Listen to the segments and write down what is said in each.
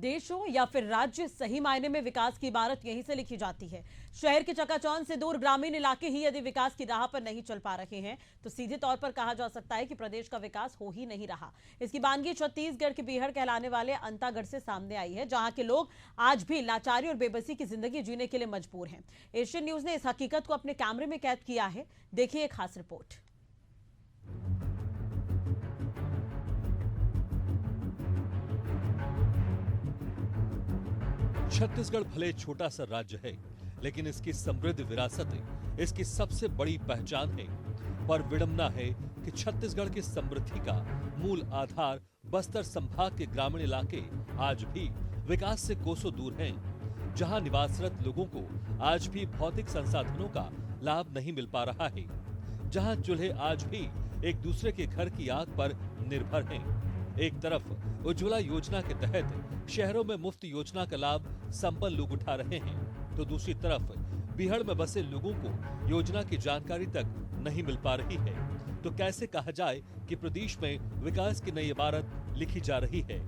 देश हो या फिर राज्य, सही मायने में विकास की इबारत यहीं से लिखी जाती है। शहर के चकाचौंध से दूर ग्रामीण इलाके ही यदि विकास की राह पर नहीं चल पा रहे हैं तो सीधे तौर पर कहा जा सकता है कि प्रदेश का विकास हो ही नहीं रहा। इसकी बानगी छत्तीसगढ़ के बीहड़ कहलाने वाले अंतागढ़ से सामने आई है, जहां के लोग आज भी लाचारी और बेबसी की जिंदगी जीने के लिए मजबूर हैं। एशियन न्यूज ने इस हकीकत को अपने कैमरे में कैद किया है। देखिए एक खास रिपोर्ट। छत्तीसगढ़ भले छोटा सा राज्य है, लेकिन इसकी समृद्ध विरासत इसकी सबसे बड़ी पहचान है। पर विडंबना है कि छत्तीसगढ़ की समृद्धि का मूल आधार बस्तर संभाग के ग्रामीण इलाके आज भी विकास से कोसों दूर हैं, जहां निवासरत लोगों को आज भी भौतिक संसाधनों का लाभ नहीं मिल पा रहा है, जहां चूल्हे आज भी एक दूसरे के घर की आग पर निर्भर हैं। एक तरफ उज्ज्वला योजना के तहत शहरों में मुफ्त योजना का लाभ संपन्न लोग उठा रहे हैं, तो दूसरी तरफ बीहड़ में बसे लोगों को योजना की जानकारी तक नहीं मिल पा रही है। तो कैसे कहा जाए कि प्रदेश में विकास की नई इबारत लिखी जा रही है।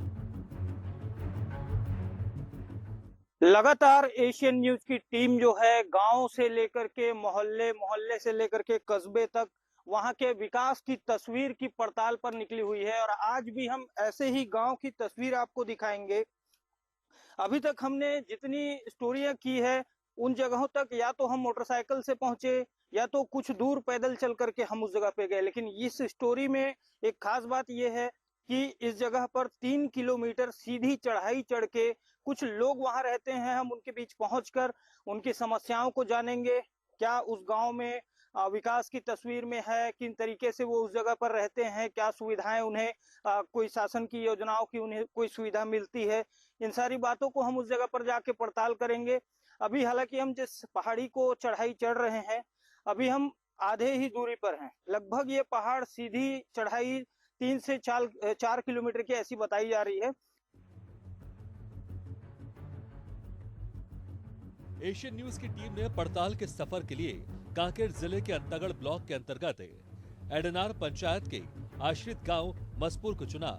लगातार एशियन न्यूज की टीम जो है गांव से लेकर के मोहल्ले, मोहल्ले से लेकर के कस्बे तक वहां के विकास की तस्वीर की पड़ताल पर निकली हुई है और आज भी हम ऐसे ही गांव की तस्वीर आपको दिखाएंगे। अभी तक हमने जितनी स्टोरियां की है उन जगहों तक या तो हम मोटरसाइकिल से पहुंचे या तो कुछ दूर पैदल चल करके हम उस जगह पे गए, लेकिन इस स्टोरी में एक खास बात यह है कि इस जगह पर 3 किलोमीटर सीधी चढ़ाई चढ़ के कुछ लोग वहां रहते हैं। हम उनके बीच पहुंचकर उनकी समस्याओं को जानेंगे, क्या उस गांव में विकास की तस्वीर में है, किन तरीके से वो उस जगह पर रहते हैं, क्या सुविधाएं उन्हें कोई शासन की योजनाओं की उन्हें कोई सुविधा मिलती है। इन सारी बातों को हम उस जगह पर जाके पड़ताल करेंगे। अभी हालांकि हम जिस पहाड़ी को चढ़ाई चढ़ रहे हैं, अभी हम आधे ही दूरी पर हैं। लगभग ये पहाड़ सीधी चढ़ाई 3 से 4 किलोमीटर की ऐसी बताई जा रही है। एशियन न्यूज की टीम ने पड़ताल के सफर के लिए कांकेर जिले के अंतागढ़ ब्लॉक के अंतर्गत एडनार पंचायत के आश्रित गांव मसपुर को चुना।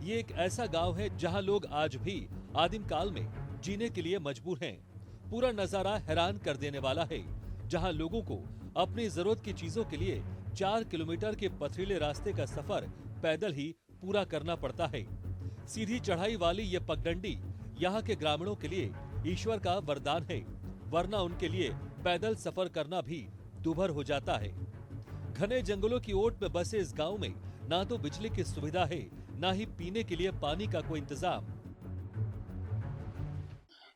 ये एक ऐसा गांव है जहां लोग आज भी आदिम काल में जीने के लिए मजबूर हैं। पूरा नजारा हैरान कर देने वाला है, जहां लोगों को अपनी जरूरत की चीजों के लिए 4 किलोमीटर के पथरीले रास्ते का सफर पैदल ही पूरा करना पड़ता है। सीधी चढ़ाई वाली ये पगडंडी यहाँ के ग्रामीणों के लिए ईश्वर का वरदान है, वरना उनके लिए पैदल सफर करना भी दूभर हो जाता है। घने जंगलों की ओट में बसे इस गांव में ना तो बिजली की सुविधा है, ना ही पीने के लिए पानी का कोई इंतजाम।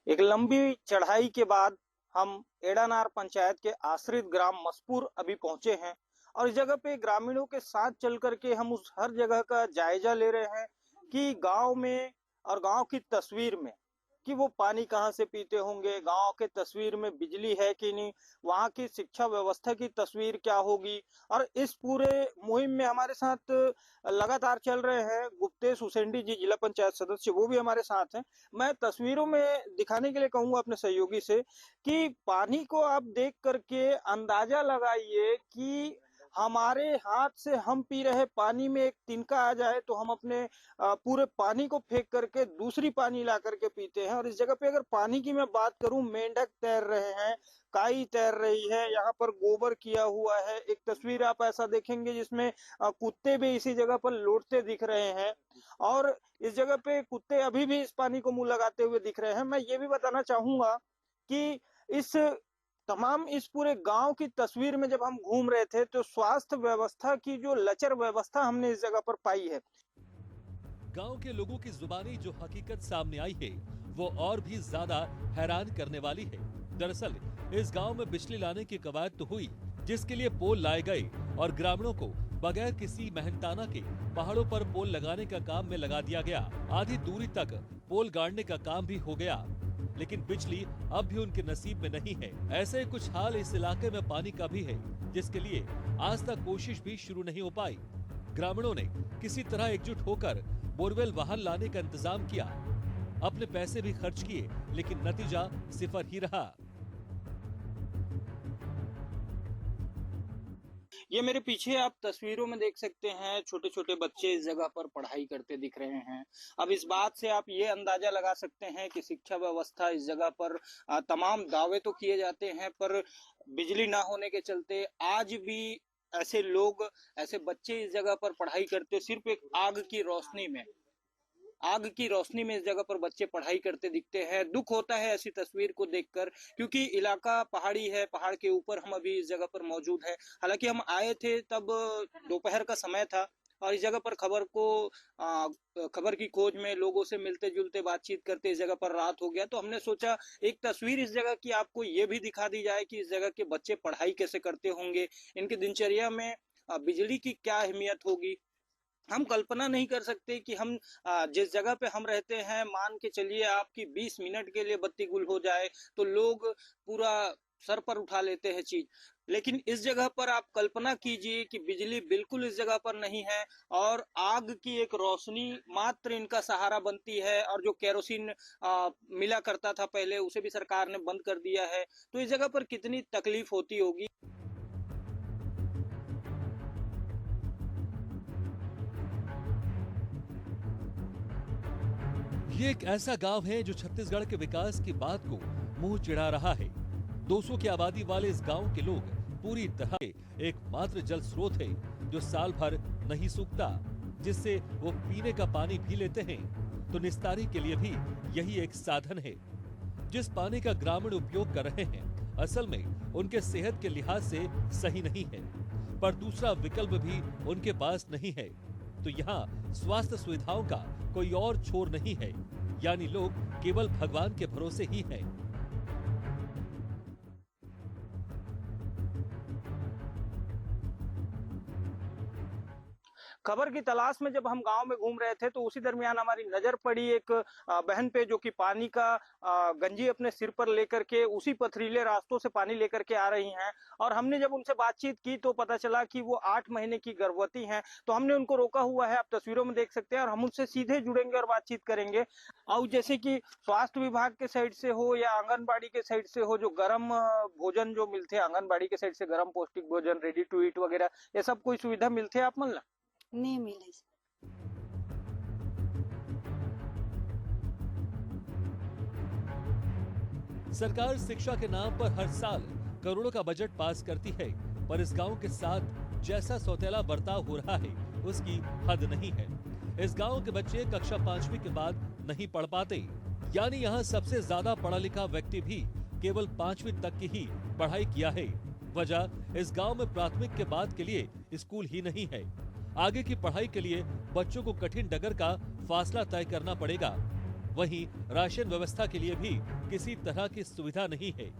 एक लंबी चढ़ाई के बाद हम एडानार पंचायत के आश्रित ग्राम मसपुर अभी पहुंचे हैं और इस जगह पे ग्रामीणों के साथ चल करके हम उस हर जगह का जायजा ले रहे हैं कि गांव में और गांव की तस्वीर में कि वो पानी कहाँ से पीते होंगे, गांव के तस्वीर में बिजली है कि नहीं, वहाँ की शिक्षा व्यवस्था की तस्वीर क्या होगी। और इस पूरे मुहिम में हमारे साथ लगातार चल रहे हैं गुप्तेश हुसैंडी जी, जिला पंचायत सदस्य, वो भी हमारे साथ हैं। मैं तस्वीरों में दिखाने के लिए कहूंगा अपने सहयोगी से कि पानी को आप देख करके अंदाजा लगाइए कि हमारे हाथ से हम पी रहे पानी में एक तिनका आ जाए तो हम अपने पूरे पानी को फेंक करके दूसरी पानी ला करके पीते हैं। और इस जगह पे अगर पानी की मैं बात करूं, मेंढक तैर रहे हैं, काई तैर रही है, यहाँ पर गोबर किया हुआ है। एक तस्वीर आप ऐसा देखेंगे जिसमें कुत्ते भी इसी जगह पर लौटते दिख रहे हैं और इस जगह पे कुत्ते अभी भी इस पानी को मुंह लगाते हुए दिख रहे हैं। मैं ये भी बताना चाहूंगा कि इस पूरे गांव की तस्वीर में जब हम घूम रहे थे तो स्वास्थ्य व्यवस्था की जो लचर व्यवस्था हमने इस जगह पर पाई है। गांव के लोगों की जुबानी जो हकीकत सामने आई है वो और भी ज्यादा हैरान करने वाली है। दरअसल इस गांव में बिजली लाने की कवायद तो हुई, जिसके लिए पोल लाए गए और ग्रामीणों को बगैर किसी मेहनताना के पहाड़ों पर पोल लगाने का काम में लगा दिया गया। आधी दूरी तक पोल गाड़ने का काम भी हो गया, लेकिन बिजली अब भी उनके नसीब में नहीं है। ऐसे कुछ हाल इस इलाके में पानी का भी है, जिसके लिए आज तक कोशिश भी शुरू नहीं हो पाई। ग्रामीणों ने किसी तरह एकजुट होकर बोरवेल वाहन लाने का इंतजाम किया, अपने पैसे भी खर्च किए, लेकिन नतीजा सिफर ही रहा। ये मेरे पीछे आप तस्वीरों में देख सकते हैं, छोटे छोटे बच्चे इस जगह पर पढ़ाई करते दिख रहे हैं। अब इस बात से आप ये अंदाजा लगा सकते हैं कि शिक्षा व्यवस्था इस जगह पर तमाम दावे तो किए जाते हैं, पर बिजली ना होने के चलते आज भी ऐसे लोग, ऐसे बच्चे इस जगह पर पढ़ाई करते सिर्फ एक आग की रोशनी में इस जगह पर बच्चे पढ़ाई करते दिखते हैं। दुख होता है ऐसी तस्वीर को देखकर, क्योंकि इलाका पहाड़ी है, पहाड़ के ऊपर हम अभी इस जगह पर मौजूद है। हालांकि हम आए थे तब दोपहर का समय था और इस जगह पर खबर की खोज में लोगों से मिलते जुलते बातचीत करते इस जगह पर रात हो गया, तो हमने सोचा एक तस्वीर इस जगह की आपको ये भी दिखा दी जाए कि इस जगह के बच्चे पढ़ाई कैसे करते होंगे, इनकी दिनचर्या में बिजली की क्या अहमियत होगी। हम कल्पना नहीं कर सकते कि हम जिस जगह पे हम रहते हैं, मान के चलिए आपकी 20 मिनट के लिए बत्ती गुल हो जाए तो लोग पूरा सर पर उठा लेते हैं चीज, लेकिन इस जगह पर आप कल्पना कीजिए कि बिजली बिल्कुल इस जगह पर नहीं है और आग की एक रोशनी मात्र इनका सहारा बनती है। और जो केरोसिन मिला करता था पहले, उसे भी सरकार ने बंद कर दिया है। तो इस जगह पर कितनी तकलीफ होती होगी। ये एक ऐसा गांव है जो छत्तीसगढ़ के विकास की बात को मुंह चिढ़ा रहा है। 200 की आबादी वाले इस गांव के लोग पूरी तरह एकमात्र जल स्रोत है जो साल भर नहीं सूखता, जिससे वो पीने का पानी भी लेते हैं, तो निस्तारी के लिए भी यही एक साधन है। जिस पानी का ग्रामीण उपयोग कर रहे हैं, असल में उनके सेहत के लिहाज से सही नहीं है, पर दूसरा विकल्प भी उनके पास नहीं है। तो यहाँ स्वास्थ्य सुविधाओं का कोई और छोर नहीं है, यानी लोग केवल भगवान के भरोसे ही हैं। खबर की तलाश में जब हम गांव में घूम रहे थे तो उसी दरमियान हमारी नजर पड़ी एक बहन पे, जो कि पानी का गंजी अपने सिर पर लेकर के उसी पथरीले रास्तों से पानी लेकर के आ रही हैं। और हमने जब उनसे बातचीत की तो पता चला कि वो 8 महीने की गर्भवती हैं। तो हमने उनको रोका हुआ है, आप तस्वीरों में देख सकते हैं, और हम उनसे सीधे जुड़ेंगे और बातचीत करेंगे। और जैसे कि स्वास्थ्य विभाग के साइड से हो या आंगनबाड़ी के साइड से हो, जो गर्म भोजन जो मिलते हैं आंगनबाड़ी के साइड से, गर्म पौष्टिक भोजन, रेडी टू ईट वगैरह, ये सब कोई सुविधा मिलते हैं आप मन? नहीं मिले। सरकार शिक्षा के नाम पर हर साल करोड़ों का बजट पास करती है, पर इस गांव के साथ जैसा सौतेला बर्ताव हो रहा है उसकी हद नहीं है। इस गांव के बच्चे कक्षा 5वीं के बाद नहीं पढ़ पाते, यानी यहाँ सबसे ज्यादा पढ़ा लिखा व्यक्ति भी केवल 5वीं तक की ही पढ़ाई किया है। वजह, इस गांव में प्राथमिक के बाद के लिए स्कूल ही नहीं है। आगे की पढ़ाई के लिए बच्चों को कठिन डगर का फासला तय करना पड़ेगा। वहीं राशन व्यवस्था के लिए भी किसी तरह की सुविधा नहीं है,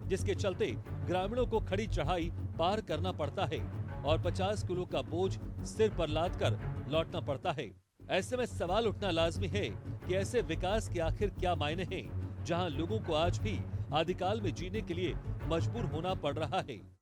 जिसके चलते ग्रामीणों को खड़ी चढ़ाई पार करना पड़ता है और 50 किलो का बोझ सिर पर लाद कर लौटना पड़ता है। ऐसे में सवाल उठना लाजमी है कि ऐसे विकास के आखिर क्या मायने हैं, जहां लोगों को आज भी आदिकाल में जीने के लिए मजबूर होना पड़ रहा है।